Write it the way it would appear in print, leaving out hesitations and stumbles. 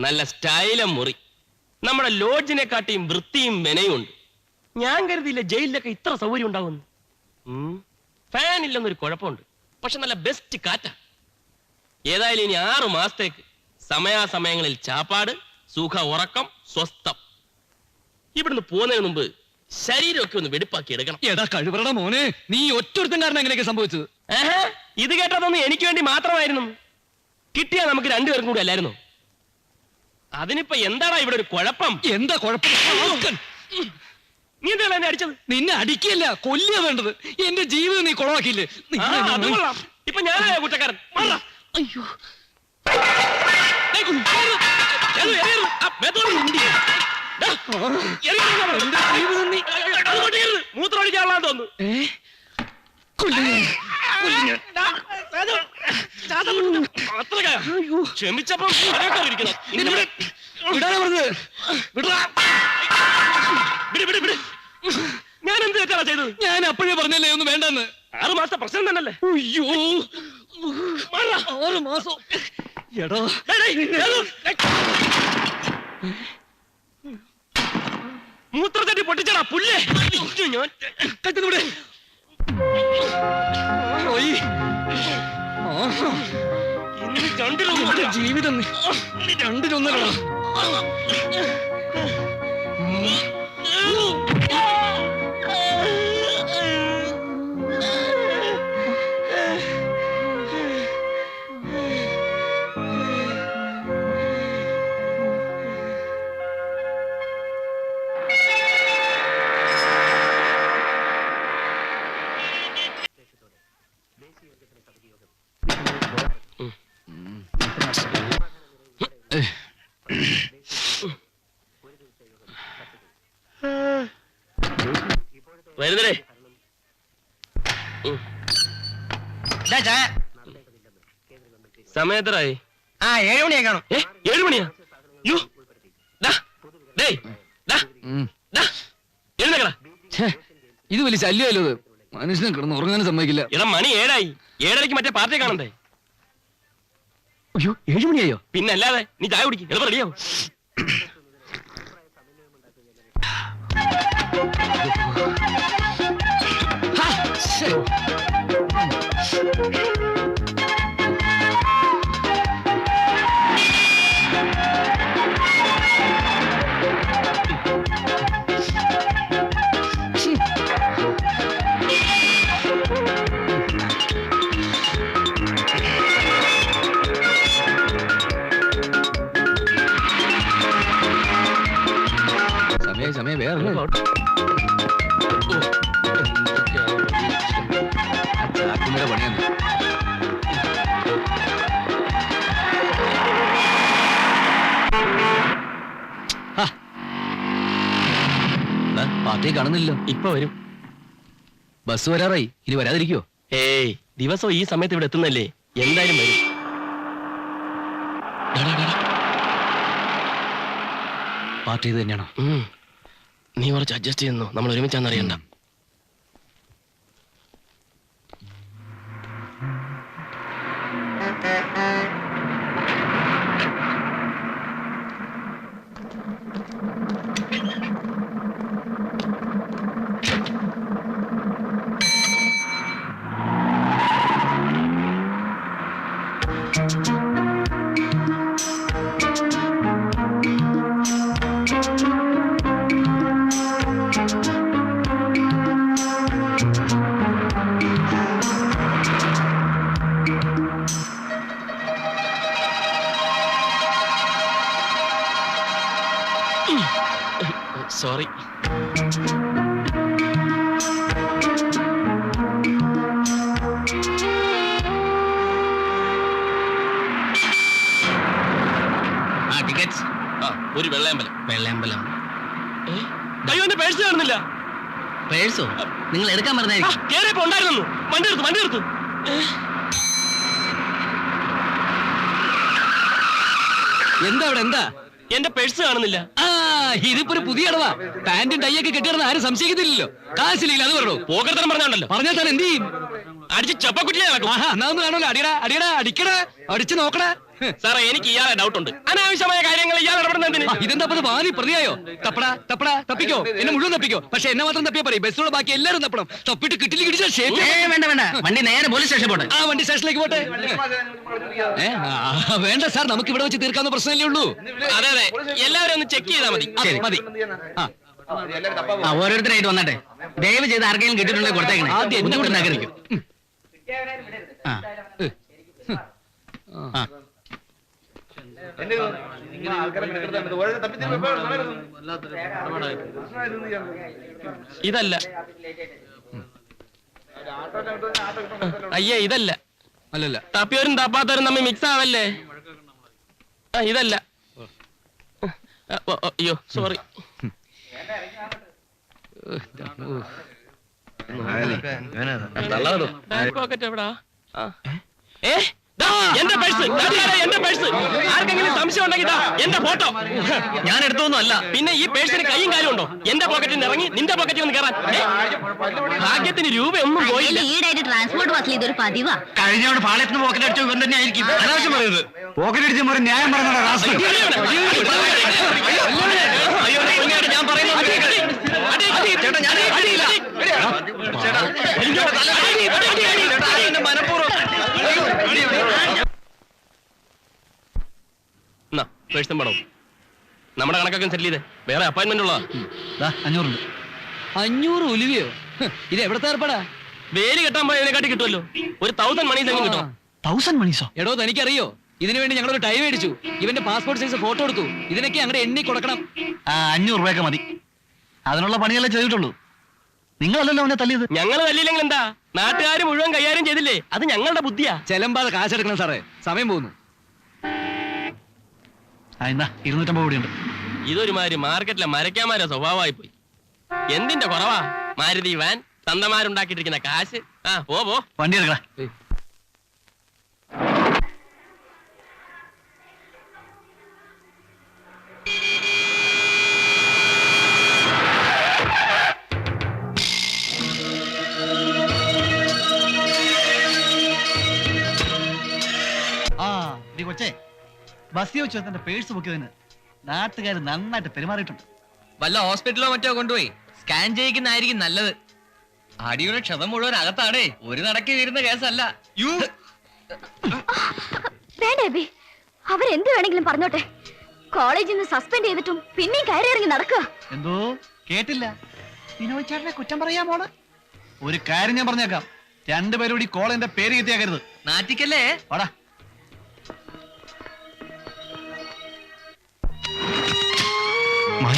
നല്ല സ്റ്റൈലും മുറി. നമ്മുടെ ലോഡ്ജിനെ കാട്ടിയും വൃത്തിയും മെനയും ഉണ്ട്. ഞാൻ കരുതിയില്ല ജയിലിലൊക്കെ ഇത്ര സൗകര്യം ഉണ്ടാവുന്നു. ഫാൻ ഇല്ലെന്നൊരു കുഴപ്പമുണ്ട്, പക്ഷെ നല്ല ബെസ്റ്റ് കാറ്റാ. ഏതായാലും ഇനി 6 മാസത്തേക്ക് സമയാസമയങ്ങളിൽ ചാപ്പാട്, സുഖ ഉറക്കം, സ്വസ്ഥം. ഇവിടുന്ന് പോകുന്നതിന് മുമ്പ് ശരീരമൊക്കെ ഒന്ന് വെടിപ്പാക്കി എടുക്കണം. എടാ കഴിവറട മോനെ, നീ ഒറ്റൊരുത്തൻ കാരണം എങ്ങനെയൊക്കെ സംഭവിച്ചത്? ഇത് കേട്ടതൊന്നും എനിക്ക് വേണ്ടി മാത്രമായിരുന്നു. കിട്ടിയാ നമുക്ക് രണ്ടുപേർക്കും കൂടി അല്ലായിരുന്നു. അതിനിപ്പോ എന്താടാ ഇവിടെ ഒരു കുഴപ്പം? എന്താ കുഴപ്പം? നീ എന്താ എന്നെ അടിച്ചത്? നിന്നെ അടിക്കല്ല, കൊല്ലുക വേണ്ടത്. എന്റെ ജീവിതം നീ കുളവാക്കിയില്ലേ? ഇപ്പൊ ഞാനായ കുറ്റക്കാരൻ. അയ്യോ മൂത്രമൊഴിക്കാനുള്ള തോന്നുന്നു. ക്ഷമിച്ചപ്പോ ഞാൻ എന്ത് തെറ്റാണ് ചെയ്തത്? ഞാൻ അപ്പോഴേ പറഞ്ഞല്ലേ ഒന്ന് വേണ്ടെന്ന്. 6 മാസത്തെ പ്രശ്നം തന്നെയല്ലേ? അയ്യോ 6 മാസം. എടാ മൂത്രത്തട്ടി പൊട്ടിച്ചടാ പുല്ലേ. ഞാൻ കത്തുന്നൂടെ ജീവിതം രണ്ടിലൊന്നല്ലോ. വരുന്നേ സമയത്തരായി? 7 മണിയാ കാണും. 7 മണിയാ? ഇത് വലിയ ശല്യമല്ലോ. മനുഷ്യനെ കിടന്ന് ഉറങ്ങാനും സമ്മതിക്കില്ല. എടാ മണി 7 ആയി. 7:30 മറ്റേ പാർട്ടി കാണണ്ടേ? അയ്യോ 7 മണിയായോ? പിന്നെ അല്ലാതെ. നീ ചായ കുടിക്കും, എളുപ്പം റെഡിയാവും. സമയം വേറെ പണിയാണ്. പാർട്ടിയെ കാണുന്നില്ലല്ലോ. ഇപ്പൊ വരും. ബസ് വരാറായി. ഇനി വരാതിരിക്കോ? ഏയ്, ദിവസം ഈ സമയത്ത് ഇവിടെ എത്തുന്നല്ലേ, എന്തായാലും വരും. പാർട്ടി ഇത് തന്നെയാണോ? നീ കുറച്ച് അഡ്ജസ്റ്റ് ചെയ്യുന്നു. നമ്മൾ ഒരുമിച്ചാന്ന് അറിയണ്ട. സോറി. ഒരു വെള്ളയമ്പലം. വെള്ളയമ്പലം. അയ്യോ എന്റെ പേഴ്സ് കാണുന്നില്ല. പേഴ്സോ? നിങ്ങൾ എടുക്കാൻ പറഞ്ഞായിരിക്കും. കേറിയപ്പോ ഉണ്ടായിരുന്നു. വണ്ടി എടുത്തു. എന്താ അവിടെ? എന്താ? എന്റെ പേഴ്സ് കാണുന്നില്ല. ഇതിപ്പോ ഒരു പുതിയ അടവാ. പാന്റും ടൈയൊക്കെ കെട്ടിയിടുന്ന ആരും സംശയിക്കത്തില്ലല്ലോ. കാശില്ലെങ്കിൽ അത് പറഞ്ഞോ. പോകരുതെന്ന് പറഞ്ഞാണല്ലോ. പറഞ്ഞാൽ താൻ എന്ത് ചെയ്യും? അടിച്ച് ചപ്പക്കുറ്റിയാ. എന്നാ ഒന്ന് കാണുമല്ലോ. അടിയടാ അടിക്കടാ, അടിച്ചു നോക്കടാ. സാറേ എനിക്ക് ഇയാളെ ഡൗട്ട് ഉണ്ട്. അനാവശ്യമായ കാര്യങ്ങൾ ഇയാൾ ഇടപെടുന്നതിന്. ഇതെന്താ വാദി പ്രതിയായോ? തപ്പടാ തപ്പടാ തപ്പിക്കോ, എന്നെ മുഴുവൻ തപ്പിക്കോ. പക്ഷെ എന്നെ മാത്രം തപ്പിയാ പറയും. ബസ്സിലുള്ള ബാക്കി എല്ലാരും തപ്പണം. തപ്പിട്ട് കിട്ടില്ല കിട്ടിച്ചാൽ ശരി. വേണ്ട വേണ്ട, വണ്ടി നേരെ പോലീസ് സ്റ്റേഷൻ പോട്ടെ. ആ വണ്ടി സ്റ്റേഷനിലേക്ക് പോട്ടെ. വേണ്ട സാർ, നമുക്ക് ഇവിടെ വെച്ച് തീർക്കാവുന്ന പ്രശ്നമല്ലേ ഉള്ളൂ. അതെ അതെ, എല്ലാവരും ഒന്ന് ചെക്ക് ചെയ്താൽ മതി. ശരി, മതി. ഓരോരുത്തരായിട്ട് വന്നട്ടെ. ദയവ് ചെയ്ത് ആർക്കെങ്കിലും കിട്ടിയിട്ടുണ്ടെങ്കിൽ കൊടുത്തേക്കണേ. ആദ്യം എന്നെ ബുദ്ധിമുട്ട് നഗരിക്കും. ഇതല്ല അയ്യേ, ഇതല്ല. അല്ലല്ല, തപ്പിയവരും തപ്പാത്തവരും തമ്മിൽ മിക്സ് ആവല്ലേ. ഇതല്ല. അയ്യോ സോറി. പോക്കറ്റ് എവിടാ? എന്റെ പേഴ്സ്, എന്റെ പേഴ്സ്. ആർക്കെങ്കിലും സംശയം ഉണ്ടെങ്കിൽ എന്റെ ഫോട്ടോ. ഞാൻ എടുത്തൊന്നും അല്ല. പിന്നെ ഈ പേഴ്സിന് കൈയും കാലും ഉണ്ടോ? എന്റെ പോക്കറ്റിൽ നിന്ന് ഇറങ്ങി നിന്റെ പോക്കറ്റിൽ ഒന്ന് കയറാൻ. ഭാഗ്യത്തിന് രൂപയൊന്നും പോയില്ല. ഈടായിട്ട് ട്രാൻസ്പോർട്ട് ബസ്സിൽ ഇതൊരു പതിവാ. കഴിഞ്ഞോട് പാളയത്തിന് പോക്കറ്റ് അടിച്ചു ഇവൻ തന്നെ ആയിരിക്കും. അനാവശ്യം പറയുന്നത്. പോക്കറ്റ് അടിച്ച ഒരു ന്യായം പറയുന്ന ഞാൻ പറയുന്നത് പേഴ്സും പണവും നമ്മുടെ കണക്കൊക്കെ സെറ്റിൽ ചെയ്തേ. വേറെ അപ്പോയിന്റ്മെന്റ് ഉള്ളതാ. 500 500 ഒലിവിയോ? ഇത് എവിടത്തെ ഏർപ്പാടാ? വേലി കെട്ടാൻ പോയതിനെക്കാട്ടി കിട്ടുമല്ലോ. ഒരു 1000 മണീസ് എങ്കിലും കിട്ടും. 1000 മണീസോ? എടോ, തനിക്കറിയോ, ഇതിനു വേണ്ടി ഞങ്ങളൊരു ടൈം മേടിച്ചു. ഇവന്റെ പാസ്പോർട്ട് സൈസ് ഫോട്ടോ എടുത്തു. ഇതിനൊക്കെ അങ്ങടെ എണ്ണി കൊടുക്കണം. 500 രൂപയൊക്കെ മതി. അതിനുള്ള പണിയല്ലേ ചെയ്തിട്ടുള്ളൂ. നിങ്ങളല്ലല്ലോ അവനെ തല്ലിയത്. ഞങ്ങൾ തല്ലിയില്ലെങ്കിൽ എന്താ? നാട്ടുകാർ മുഴുവൻ കൈകാര്യം ചെയ്തില്ലേ? അത് ഞങ്ങളുടെ ബുദ്ധിയാ. ചെലമ്പാതെ കാശെടുക്കണം സാറേ, സമയം പോകുന്നു. 250 കൂടിയുണ്ട്. ഇതൊരുമാതിരി മാർക്കറ്റിലെ മരക്കാമാരെ സ്വഭാവമായി പോയി. എന്തിന്റെ കുറവാ? മാരുതി വാൻ, തന്തമാരുണ്ടാക്കിയിട്ടിരിക്കുന്ന കാശ്. പോ വണ്ടി എടുക്കടാ. കൊച്ചേ, ബസ്സിൽ വെച്ച് തന്റെ പേഴ്സ് പൊക്കിയതിന് നാട്ടുകാർ നന്നായിട്ട് പെരുമാറിയിട്ടുണ്ട്. വല്ല ഹോസ്പിറ്റലോ മറ്റോ കൊണ്ടുപോയി സ്കാൻ ചെയ്യിക്കുന്നതായിരിക്കും നല്ലത്. അടിയുടെ ക്ഷതം മുഴുവൻ അകത്താണേ, ഒരു നടക്കി വീരുന്ന കേസല്ല. വേണ്ടേ, അവരെന്ത് വേണമെങ്കിലും പറഞ്ഞോട്ടെ. കോളേജിൽ നിന്ന് സസ്പെൻഡ് ചെയ്തിട്ടും പിന്നെയും കയറി ഇറങ്ങി നടക്കുക. എന്തോ കേട്ടില്ല. വിനോദ് ചേട്ടനെ കുറ്റം പറയാമോള്? ഒരു കാര്യം ഞാൻ പറഞ്ഞേക്കാം, രണ്ടുപേരും കൂടി കോളേജിന്റെ പേര് കീർത്തിയാക്കരുത്. നാറ്റിക്കല്ലേ? വാടാ. മായ